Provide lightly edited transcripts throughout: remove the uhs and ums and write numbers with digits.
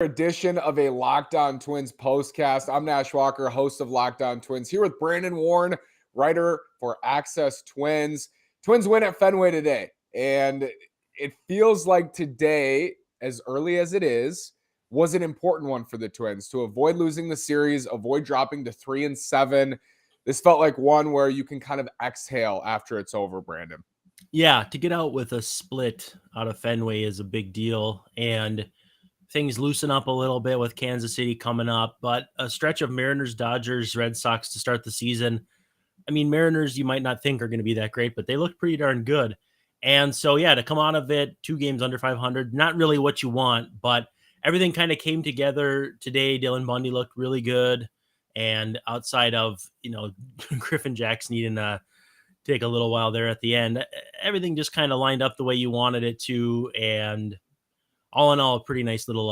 Edition of a Locked On Twins postcast. I'm Nash Walker, host of Locked On Twins, here with Brandon Warren, writer for Access Twins. Twins win at Fenway today, and it feels like today, as early as it is, was an important one for the Twins to avoid losing the series, avoid dropping to 3-7. This felt like one where you can kind of exhale after it's over, Brandon. Yeah, to get out with a split out of Fenway is a big deal, and things loosen up a little bit with Kansas City coming up, but a stretch of Mariners, Dodgers, Red Sox to start the season. I mean, Mariners you might not think are going to be that great, but they look pretty darn good. And so, yeah, to come out of it, 2 games under 500, not really what you want, but everything kind of came together today. Dylan Bundy looked really good. And outside of, Griffin Jackson needing to take a little while there at the end, everything just kind of lined up the way you wanted it to. And all in all, a pretty nice little,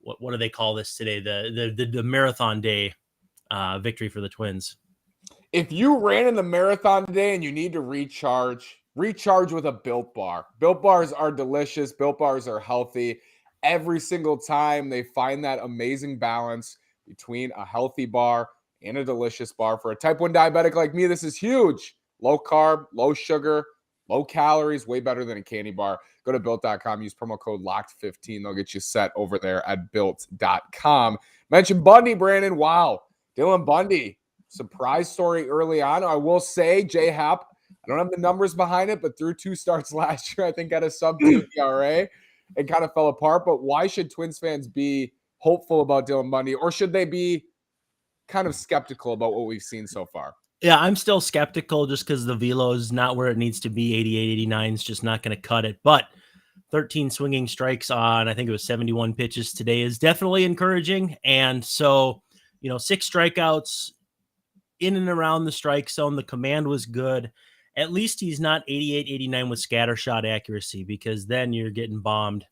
what do they call this today? The marathon day victory for the Twins. If you ran in the marathon today and you need to recharge with a Built Bar. Built Bars are delicious. Built Bars are healthy. Every single time they find that amazing balance between a healthy bar and a delicious bar. For a type 1 diabetic like me, this is huge. Low carb, low sugar, low calories, way better than a candy bar. Go to Built.com, use promo code LOCKED15. They'll get you set over there at Built.com. Mention Bundy, Brandon. Wow. Dylan Bundy. Surprise story early on. I will say, J-Hap, I don't have the numbers behind it, but through 2 starts last year, I think got a sub-2 ERA and kind of fell apart. But why should Twins fans be hopeful about Dylan Bundy, or should they be kind of skeptical about what we've seen so far? Yeah, I'm still skeptical just because the velo is not where it needs to be. 88, 89 is just not going to cut it. But 13 swinging strikes on, I think it was 71 pitches today is definitely encouraging. And so, 6 strikeouts in and around the strike zone. The command was good. At least he's not 88, 89 with scatter shot accuracy, because then you're getting bombed.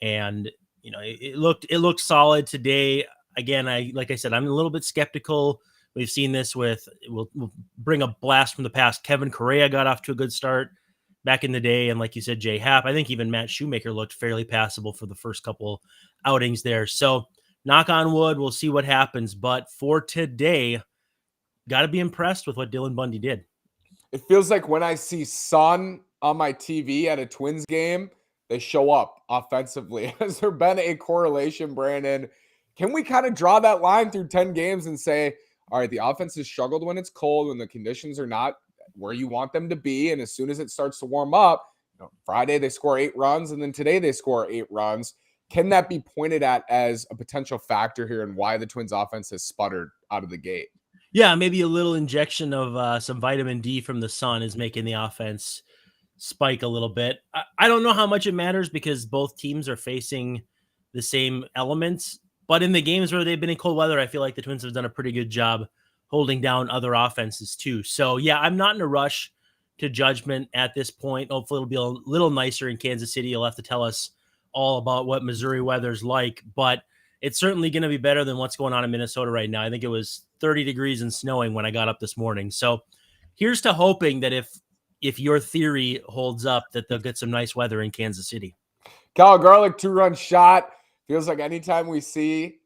And, it looked solid today. Again, like I said, I'm a little bit skeptical. We've seen this with, we'll bring a blast from the past. Kevin Correa got off to a good start back in the day. And like you said, Jay Happ, I think even Matt Shoemaker looked fairly passable for the first couple outings there. So knock on wood, we'll see what happens. But for today, got to be impressed with what Dylan Bundy did. It feels like when I see Sun on my TV at a Twins game, they show up offensively. Has there been a correlation, Brandon? Can we kind of draw that line through 10 games and say, all right, the offense has struggled when it's cold, when the conditions are not where you want them to be. And as soon as it starts to warm up, Friday they score 8 runs, and then today they score 8 runs. Can that be pointed at as a potential factor here and why the Twins offense has sputtered out of the gate? Yeah, maybe a little injection of some vitamin D from the sun is making the offense spike a little bit. I don't know how much it matters because both teams are facing the same elements. But in the games where they've been in cold weather, I feel like the Twins have done a pretty good job holding down other offenses too. So, yeah, I'm not in a rush to judgment at this point. Hopefully it'll be a little nicer in Kansas City. You'll have to tell us all about what Missouri weather's like. But it's certainly going to be better than what's going on in Minnesota right now. I think it was 30 degrees and snowing when I got up this morning. So here's to hoping that if your theory holds up, that they'll get some nice weather in Kansas City. Garlick 2-run shot. Feels like anytime we see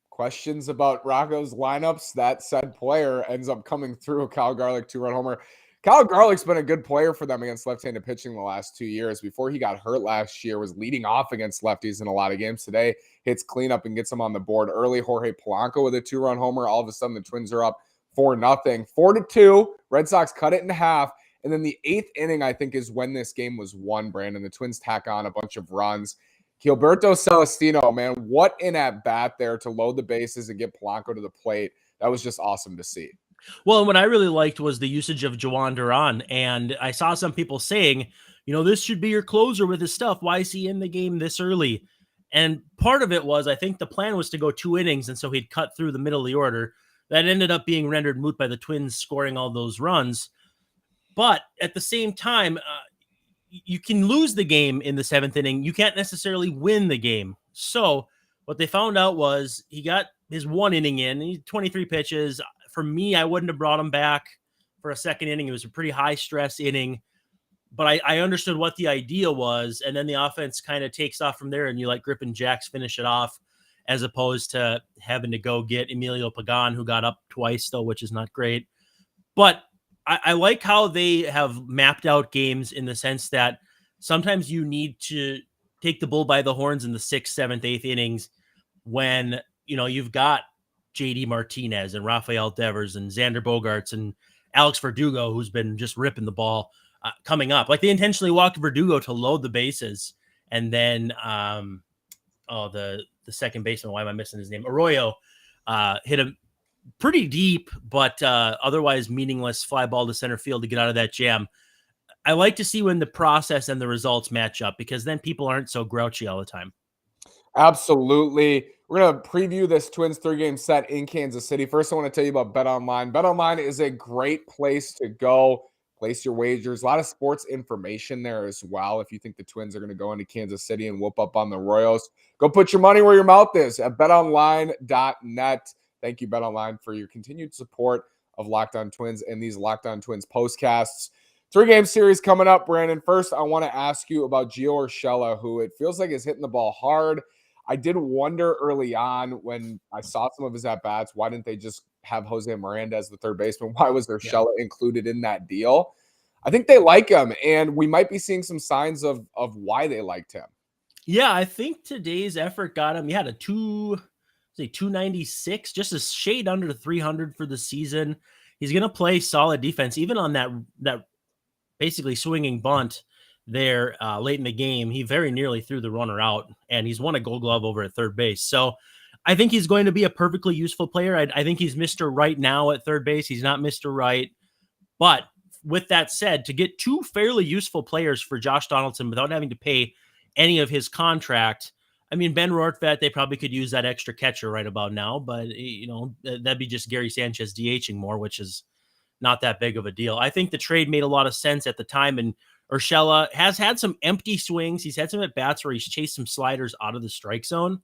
questions about Rocco's lineups, that said player ends up coming through. Kyle Garlick 2-run homer. Kyle Garlick's been a good player for them against left-handed pitching the last 2 years. Before he got hurt last year, was leading off against lefties in a lot of games. Today, hits cleanup and gets them on the board early. Jorge Polanco with a 2-run homer. All of a sudden, the Twins are up 4-0. 4-2. Red Sox cut it in half. And then the 8th inning, I think, is when this game was won, Brandon. The Twins tack on a bunch of runs. Gilberto Celestino, man, what an at-bat there to load the bases and get Polanco to the plate. That was just awesome to see. Well, and what I really liked was the usage of Jhoan Duran. And I saw some people saying, this should be your closer with his stuff. Why is he in the game this early? And part of it was, I think the plan was to go 2 innings, and so he'd cut through the middle of the order. That ended up being rendered moot by the Twins scoring all those runs. But at the same time, you can lose the game in the 7th inning. You can't necessarily win the game. So what they found out was he got his 1 inning in, 23 pitches. For me, I wouldn't have brought him back for a 2nd inning. It was a pretty high stress inning. but I understood what the idea was, and then the offense kind of takes off from there, and you let Grip and Jacks finish it off, as opposed to having to go get Emilio Pagan, who got up twice, though, which is not great. But I like how they have mapped out games in the sense that sometimes you need to take the bull by the horns in the 6th, 7th, 8th innings when, you've got JD Martinez and Rafael Devers and Xander Bogaerts and Alex Verdugo, who's been just ripping the ball coming up. Like, they intentionally walked Verdugo to load the bases. And then, the second baseman, why am I missing his name? Arroyo hit him pretty deep, but otherwise meaningless fly ball to center field to get out of that jam. I like to see when the process and the results match up, because then people aren't so grouchy all the time. Absolutely. We're going to preview this Twins 3-game set in Kansas City. First, I want to tell you about BetOnline. BetOnline is a great place to go place your wagers. A lot of sports information there as well. If you think the Twins are going to go into Kansas City and whoop up on the Royals, go put your money where your mouth is at betonline.net. Thank you, BetOnline, for your continued support of Locked On Twins and these Locked On Twins postcasts. 3-game series coming up, Brandon. First, I want to ask you about Gio Urshela, who it feels like is hitting the ball hard. I did wonder early on when I saw some of his at-bats, why didn't they just have Jose Miranda as the third baseman? Why was Urshela included in that deal? I think they like him, and we might be seeing some signs of why they liked him. Yeah, I think today's effort got him. He had a 296, just a shade under the 300 for the season. He's going to play solid defense, even on that basically swinging bunt there late in the game. He very nearly threw the runner out, and he's won a Gold Glove over at third base. So I think he's going to be a perfectly useful player. I think he's Mr. Right now at third base. He's not Mr. Right. But with that said, to get two fairly useful players for Josh Donaldson without having to pay any of his contract, I mean, Ben Rortvedt, they probably could use that extra catcher right about now, but that'd be just Gary Sanchez DHing more, which is not that big of a deal. I think the trade made a lot of sense at the time, and Urshela has had some empty swings. He's had some at-bats where he's chased some sliders out of the strike zone.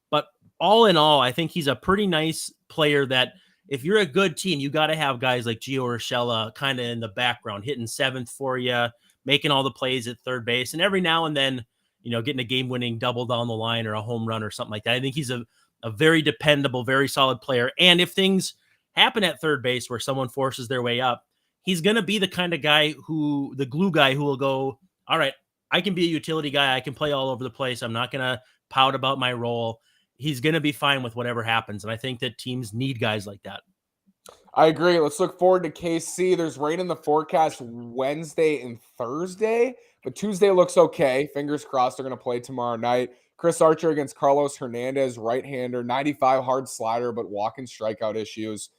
But all in all, I think he's a pretty nice player that if you're a good team, you got to have guys like Gio Urshela kind of in the background, hitting 7th for you, making all the plays at third base, and every now and then, getting a game-winning double down the line or a home run or something like that. I think he's a very dependable, very solid player. And if things happen at third base where someone forces their way up, he's going to be the kind of guy the glue guy who will go, all right, I can be a utility guy. I can play all over the place. I'm not going to pout about my role. He's going to be fine with whatever happens. And I think that teams need guys like that. I agree. Let's look forward to KC. There's rain in the forecast Wednesday and Thursday, but Tuesday looks okay. Fingers crossed they're going to play tomorrow night. Chris Archer against Carlos Hernandez, right-hander, 95 hard slider, but walking strikeout issues.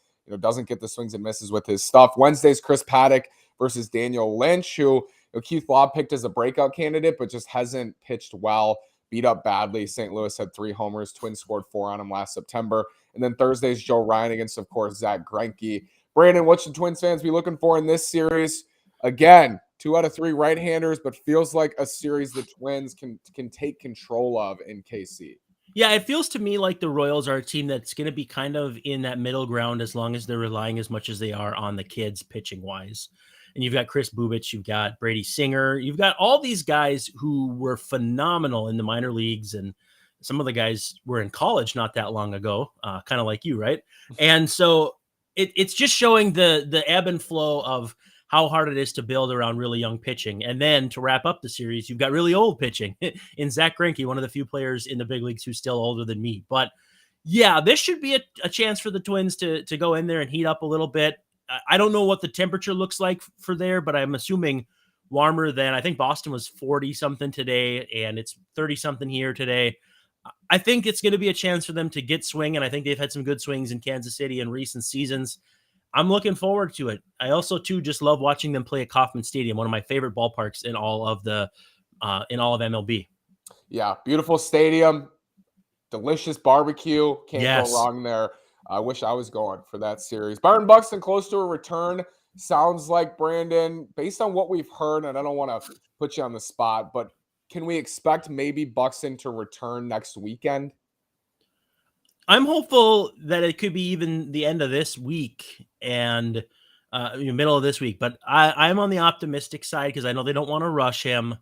Doesn't get the swings and misses with his stuff. Wednesday's Chris Paddock versus Daniel Lynch, who Keith Law picked as a breakout candidate, but just hasn't pitched well. Beat up badly. St. Louis had 3 homers. Twins scored 4 on him last September. And then Thursday's Joe Ryan against, of course, Zach Greinke. Brandon, what should Twins fans be looking for in this series? Again, 2 out of 3 right-handers, but feels like a series the Twins can take control of in KC. Yeah, it feels to me like the Royals are a team that's going to be kind of in that middle ground as long as they're relying as much as they are on the kids pitching-wise. And you've got Chris Bubich, you've got Brady Singer, you've got all these guys who were phenomenal in the minor leagues, and some of the guys were in college not that long ago, kind of like you, right? And so it's just showing the ebb and flow of how hard it is to build around really young pitching. And then to wrap up the series, you've got really old pitching in Zach Greinke, one of the few players in the big leagues who's still older than me. But yeah, this should be a chance for the Twins to go in there and heat up a little bit. I don't know what the temperature looks like for there, but I'm assuming warmer than, I think Boston was 40 something today, and it's 30 something here today. I think it's going to be a chance for them to get swing, and I think they've had some good swings in Kansas City in recent seasons. I'm looking forward to it. I also too just love watching them play at Kauffman Stadium, one of my favorite ballparks in all of MLB. Yeah, beautiful stadium, delicious barbecue. Can't go wrong there. I wish I was going for that series. Byron Buxton close to a return. Sounds like, Brandon, based on what we've heard, and I don't want to put you on the spot, but can we expect maybe Buxton to return next weekend? I'm hopeful that it could be even the end of this week. And middle of this week. But I'm on the optimistic side because I know they don't want to rush him.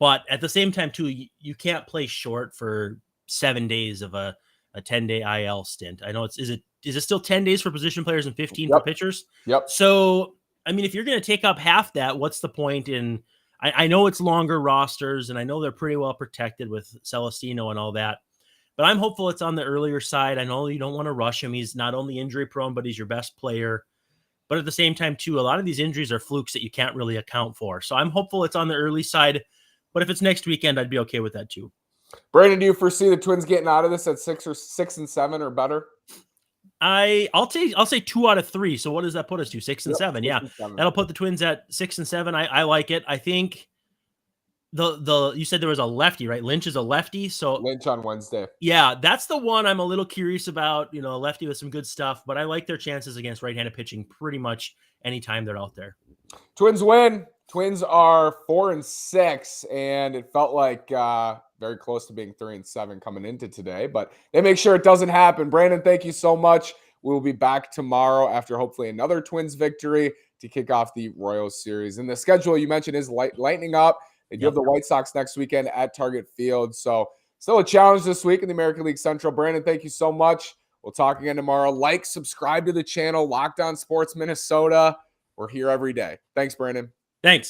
But at the same time, too, you can't play short for 7 days of a 10-day IL stint. I know is it still 10 days for position players and 15 for pitchers? Yep. So, I mean, if you're going to take up half that, what's the point in I know it's longer rosters, and I know they're pretty well protected with Celestino and all that, but I'm hopeful it's on the earlier side. I know you don't want to rush him. He's not only injury prone, but he's your best player. But at the same time, too, a lot of these injuries are flukes that you can't really account for. So I'm hopeful it's on the early side. But if it's next weekend, I'd be okay with that too. Brandon, do you foresee the Twins getting out of this at 6 and 7 or better? I'll say 2 out of 3. So what does that put us to? 6 and 7. Yeah, that'll put the Twins at 6 and 7. I like it. I think you said there was a lefty, right? Lynch is a lefty. So Lynch on Wednesday. Yeah, that's the one I'm a little curious about. A lefty with some good stuff, but I like their chances against right-handed pitching pretty much anytime they're out there. Twins win. Twins are 4 and 6, and it felt like very close to being 3 and 7 coming into today, but they make sure it doesn't happen. Brandon, thank you so much. We will be back tomorrow after hopefully another Twins victory to kick off the Royals series. And the schedule you mentioned is lightening up. They do have the White Sox next weekend at Target Field, so still a challenge this week in the American League Central. Brandon, thank you so much. We'll talk again tomorrow. Like, subscribe to the channel, Locked On Sports Minnesota. We're here every day. Thanks, Brandon. Thanks.